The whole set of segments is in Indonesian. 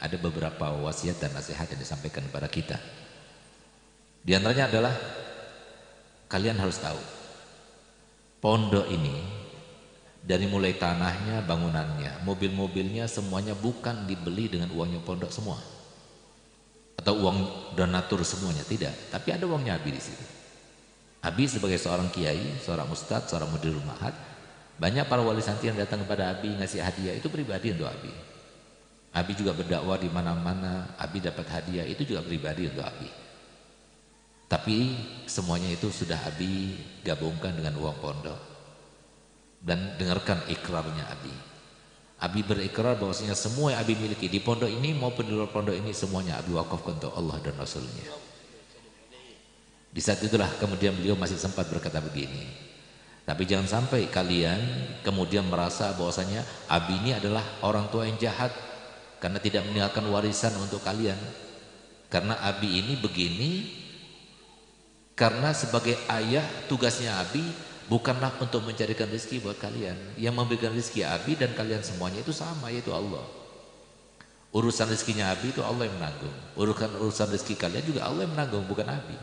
ada beberapa wasiat dan nasihat yang disampaikan kepada kita. Di antaranya adalah kalian harus tahu, pondok ini dari mulai tanahnya, bangunannya, mobil-mobilnya semuanya bukan dibeli dengan uangnya pondok semua, atau uang donatur semuanya, tidak. Tapi ada uangnya Abi di situ. Abi sebagai seorang kiai, seorang ustadz, seorang mudirul ma'had, banyak para wali santri yang datang kepada Abi ngasih hadiah, itu pribadi untuk Abi. Abi juga berdakwah di mana-mana, Abi dapat hadiah, itu juga pribadi untuk Abi. Tapi semuanya itu sudah Abi gabungkan dengan uang pondok. Dan dengarkan ikrarnya Abi. Abi berikrar bahwasanya semua yang Abi miliki di pondok ini maupun di luar pondok ini semuanya Abi wakafkan untuk Allah dan Rasulnya. Di saat itulah kemudian beliau masih sempat berkata begini, tapi jangan sampai kalian kemudian merasa bahwasanya Abi ini adalah orang tua yang jahat karena tidak meninggalkan warisan untuk kalian. Karena Abi ini begini karena sebagai ayah tugasnya Abi bukanlah untuk mencarikan rezeki buat kalian. Yang memberikan rezeki Abi dan kalian semuanya itu sama, yaitu Allah. Urusan rezekinya Abi itu Allah yang menanggung. Urusan rezeki kalian juga Allah yang menanggung, bukan Abi.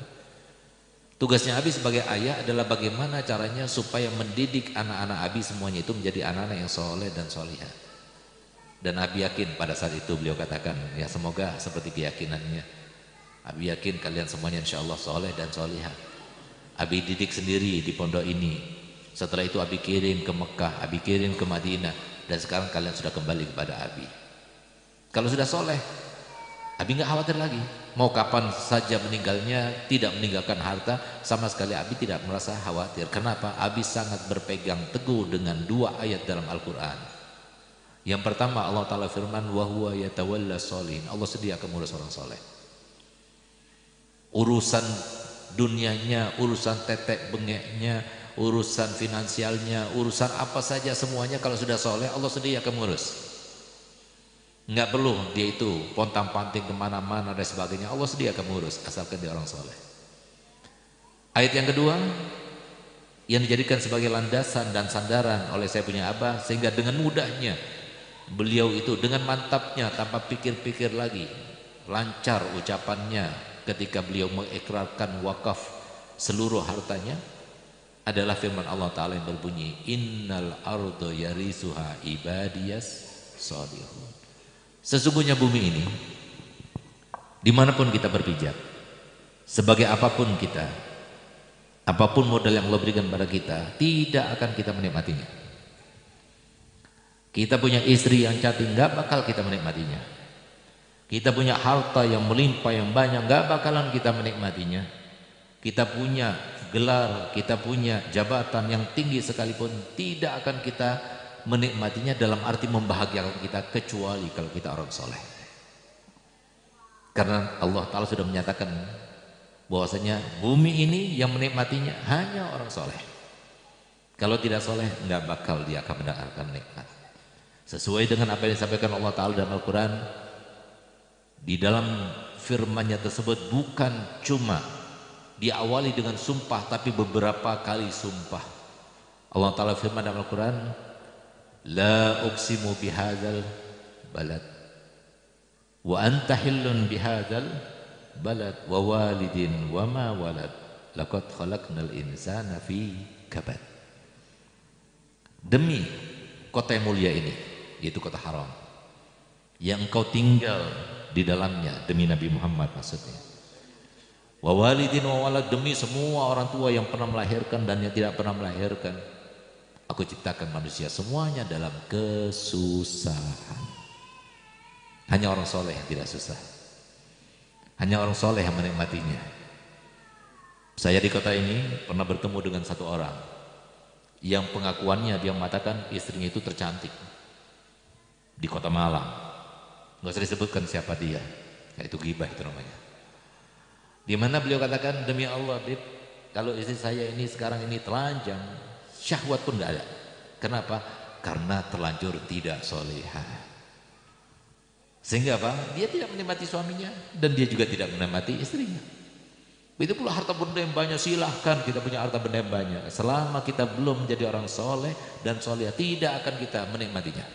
Tugasnya Abi sebagai ayah adalah bagaimana caranya supaya mendidik anak-anak Abi semuanya itu menjadi anak-anak yang soleh dan solihah. Dan Abi yakin pada saat itu beliau katakan, ya semoga seperti keyakinannya. Abi yakin kalian semuanya insya Allah soleh dan solihah. Abi didik sendiri di pondok ini. Setelah itu Abi kirim ke Mekah, Abi kirim ke Madinah, dan sekarang kalian sudah kembali kepada Abi. Kalau sudah soleh, Abi nggak khawatir lagi. Mau kapan saja meninggalnya, tidak meninggalkan harta, sama sekali Abi tidak merasa khawatir. Kenapa? Abi sangat berpegang teguh dengan dua ayat dalam Al-Quran. Yang pertama Allah Ta'ala firman, wa huwa yatawalla sholihin. Allah sedia akan mengurus orang soleh. Urusan dunianya, urusan tetek bengeknya, urusan finansialnya, urusan apa saja semuanya kalau sudah soleh Allah sedia akan mengurus. Nggak perlu dia itu pontang-panting kemana-mana dan sebagainya, Allah sedia akan mengurus asalkan dia orang soleh. Ayat yang kedua yang dijadikan sebagai landasan dan sandaran oleh saya punya abah, sehingga dengan mudahnya beliau itu dengan mantapnya tanpa pikir-pikir lagi, lancar ucapannya ketika beliau mengikrarkan wakaf seluruh hartanya, adalah firman Allah Ta'ala yang berbunyi, innal ardo yarisuha ibadiyas sholihun. Sesungguhnya bumi ini dimanapun kita berpijak, sebagai apapun kita, apapun modal yang Allah berikan pada kita, tidak akan kita menikmatinya. Kita punya istri yang cantik, nggak bakal kita menikmatinya. Kita punya harta yang melimpah yang banyak, nggak bakalan kita menikmatinya. Kita punya gelar, kita punya jabatan yang tinggi sekalipun, tidak akan kita menikmatinya dalam arti membahagiakan kita, kecuali kalau kita orang soleh. Karena Allah Ta'ala sudah menyatakan bahwasanya bumi ini yang menikmatinya hanya orang soleh. Kalau tidak soleh, nggak bakal dia akan mendapatkan nikmat. Sesuai dengan apa yang disampaikan Allah Ta'ala dalam Al-Quran, di dalam firman-Nya tersebut bukan cuma diawali dengan sumpah, tapi beberapa kali sumpah. Allah Ta'ala firman dalam Al-Quran, la uqsimu bihadzal balad wa anta hillun bihadzal balad wa walidin wa ma walad laqad khalaqnal insana fi kabad. Demi kota yang mulia ini, yaitu kota haram yang engkau tinggal di dalamnya, demi Nabi Muhammad maksudnya. Wa walidin wa walad, demi semua orang tua yang pernah melahirkan dan yang tidak pernah melahirkan. Aku ciptakan manusia semuanya dalam kesusahan. Hanya orang soleh yang tidak susah. Hanya orang soleh yang menikmatinya. Saya di kota ini pernah bertemu dengan satu orang yang pengakuannya dia mengatakan istrinya itu tercantik di kota Malang. Nggak usah disebutkan siapa dia, itu ghibah itu namanya. Di mana beliau katakan, demi Allah, Dip, kalau istri saya ini sekarang ini telanjang, syahwat pun tidak ada. Kenapa? Karena terlanjur tidak solehah. Sehingga apa? Dia tidak menikmati suaminya dan dia juga tidak menikmati istrinya. Begitu pula harta benda yang banyak, silahkan kita punya harta benda yang banyak. Selama kita belum menjadi orang soleh dan solehah, tidak akan kita menikmatinya.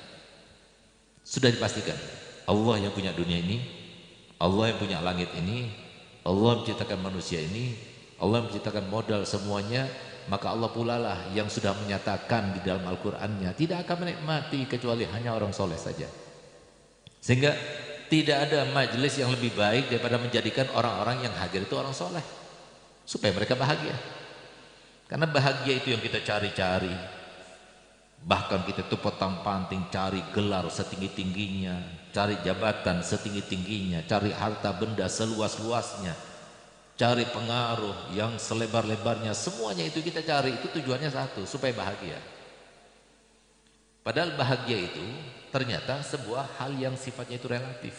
Sudah dipastikan. Allah yang punya dunia ini, Allah yang punya langit ini, Allah menciptakan manusia ini, Allah menciptakan modal semuanya, maka Allah pula lah yang sudah menyatakan di dalam Al-Qur'annya tidak akan menikmati kecuali hanya orang soleh saja. Sehingga tidak ada majelis yang lebih baik daripada menjadikan orang-orang yang hadir itu orang soleh, supaya mereka bahagia. Karena bahagia itu yang kita cari-cari. Bahkan kita tuh potang-panting cari gelar setinggi-tingginya, cari jabatan setinggi-tingginya, cari harta benda seluas-luasnya, cari pengaruh yang selebar-lebarnya, semuanya itu kita cari, itu tujuannya satu, supaya bahagia. Padahal bahagia itu ternyata sebuah hal yang sifatnya itu relatif.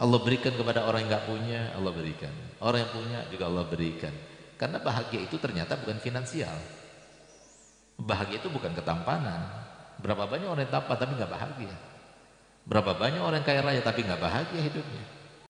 Allah berikan kepada orang yang gak punya, Allah berikan. Orang yang punya juga Allah berikan. Karena bahagia itu ternyata bukan finansial. Bahagia itu bukan ketampanan. Berapa banyak orang yang tampan tapi gak bahagia. Berapa banyak orang yang kaya raya tapi gak bahagia hidupnya.